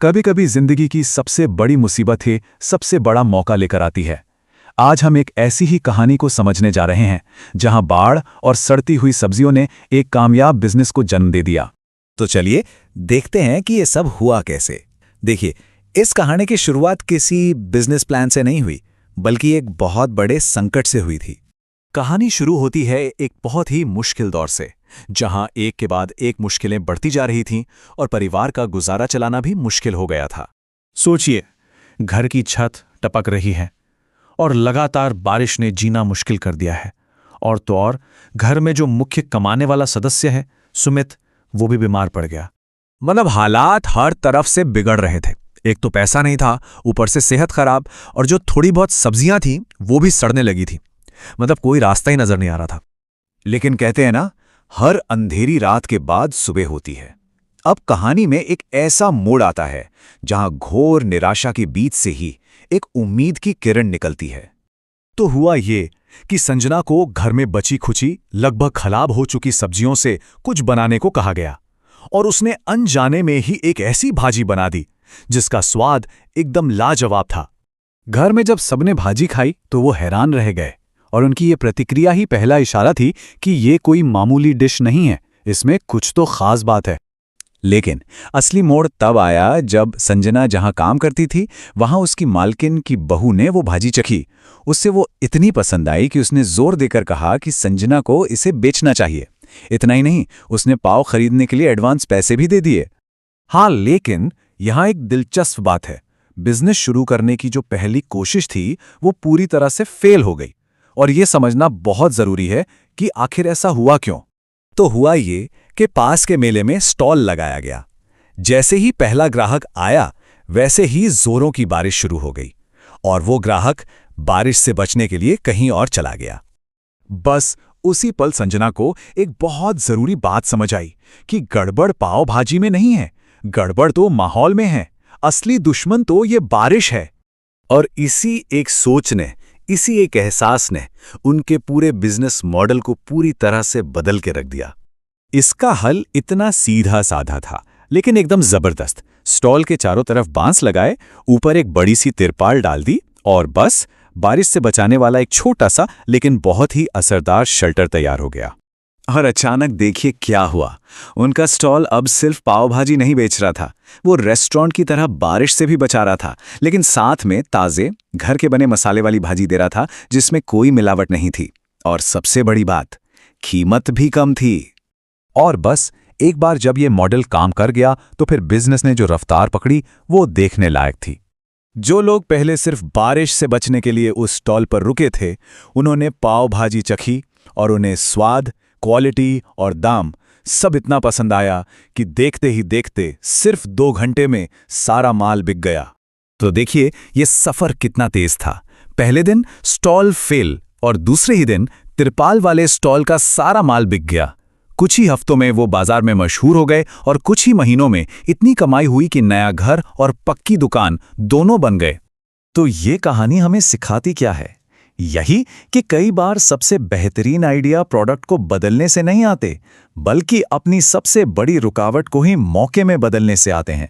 कभी कभी जिंदगी की सबसे बड़ी मुसीबत ही सबसे बड़ा मौका लेकर आती है। आज हम एक ऐसी ही कहानी को समझने जा रहे हैं जहां बाढ़ और सड़ती हुई सब्जियों ने एक कामयाब बिजनेस को जन्म दे दिया। तो चलिए देखते हैं कि ये सब हुआ कैसे। देखिए, इस कहानी की शुरुआत किसी बिजनेस प्लान से नहीं हुई, बल्कि एक बहुत बड़े संकट से हुई थी। कहानी शुरू होती है एक बहुत ही मुश्किल दौर से, जहां एक के बाद एक मुश्किलें बढ़ती जा रही थीं और परिवार का गुजारा चलाना भी मुश्किल हो गया था। सोचिए, घर की छत टपक रही है और लगातार बारिश ने जीना मुश्किल कर दिया है। और तो और घर में जो मुख्य कमाने वाला सदस्य है, सुमित, वो भी बीमार पड़ गया। मतलब हालात हर तरफ से बिगड़ रहे थे। एक तो पैसा नहीं था, ऊपर से सेहत खराब, और जो थोड़ी बहुत सब्जियां थी वो भी सड़ने लगी थी। मतलब कोई रास्ता ही नजर नहीं आ रहा था। लेकिन कहते हैं ना, हर अंधेरी रात के बाद सुबह होती है। अब कहानी में एक ऐसा मोड़ आता है जहां घोर निराशा के बीच से ही एक उम्मीद की किरण निकलती है। तो हुआ ये कि संजना को घर में बची खुची लगभग खराब हो चुकी सब्जियों से कुछ बनाने को कहा गया, और उसने अनजाने में ही एक ऐसी भाजी बना दी जिसका स्वाद एकदम लाजवाब था। घर में जब सबने भाजी खाई तो वो हैरान रह गए, और उनकी ये प्रतिक्रिया ही पहला इशारा थी कि ये कोई मामूली डिश नहीं है, इसमें कुछ तो खास बात है। लेकिन असली मोड़ तब आया जब संजना जहां काम करती थी, वहां उसकी मालकिन की बहू ने वो भाजी चखी। उससे वो इतनी पसंद आई कि उसने जोर देकर कहा कि संजना को इसे बेचना चाहिए। इतना ही नहीं, उसने पाव खरीदने के लिए एडवांस पैसे भी दे दिए। हाँ, लेकिन यहां एक दिलचस्प बात है। बिजनेस शुरू करने की जो पहली कोशिश थी वो पूरी तरह से फेल हो गई, और ये समझना बहुत जरूरी है कि आखिर ऐसा हुआ क्यों। तो हुआ ये कि पास के मेले में स्टॉल लगाया गया। जैसे ही पहला ग्राहक आया, वैसे ही जोरों की बारिश शुरू हो गई, और वो ग्राहक बारिश से बचने के लिए कहीं और चला गया। बस उसी पल संजना को एक बहुत जरूरी बात समझ आई कि गड़बड़ पाव भाजी में नहीं है, गड़बड़ तो माहौल में है। असली दुश्मन तो ये बारिश है। और इसी एक सोच ने, इसी एक एहसास ने उनके पूरे बिजनेस मॉडल को पूरी तरह से बदल के रख दिया। इसका हल इतना सीधा साधा था, लेकिन एकदम जबरदस्त। स्टॉल के चारों तरफ बांस लगाए, ऊपर एक बड़ी सी तिरपाल डाल दी, और बस बारिश से बचाने वाला एक छोटा सा लेकिन बहुत ही असरदार शेल्टर तैयार हो गया। और अचानक देखिए क्या हुआ। उनका स्टॉल अब सिर्फ पाव भाजी नहीं बेच रहा था, वो रेस्टोरेंट की तरह बारिश से भी बचा रहा था, लेकिन साथ में ताजे घर के बने मसाले वाली भाजी दे रहा था जिसमें कोई मिलावट नहीं थी। और सबसे बड़ी बात, कीमत भी कम थी। और बस एक बार जब ये मॉडल काम कर गया तो फिर बिजनेस ने जो रफ्तार पकड़ी वो देखने लायक थी। जो लोग पहले सिर्फ बारिश से बचने के लिए उस स्टॉल पर रुके थे, उन्होंने पाव भाजी चखी, और उन्हें स्वाद, क्वालिटी और दाम सब इतना पसंद आया कि देखते ही देखते सिर्फ 2 घंटे में सारा माल बिक गया। तो देखिए ये सफर कितना तेज था। पहले दिन स्टॉल फेल, और दूसरे ही दिन तिरपाल वाले स्टॉल का सारा माल बिक गया। कुछ ही हफ्तों में वो बाजार में मशहूर हो गए, और कुछ ही महीनों में इतनी कमाई हुई कि नया घर और पक्की दुकान दोनों बन गए। तो ये कहानी हमें सिखाती क्या है? यही कि कई बार सबसे बेहतरीन आइडिया प्रोडक्ट को बदलने से नहीं आते, बल्कि अपनी सबसे बड़ी रुकावट को ही मौके में बदलने से आते हैं।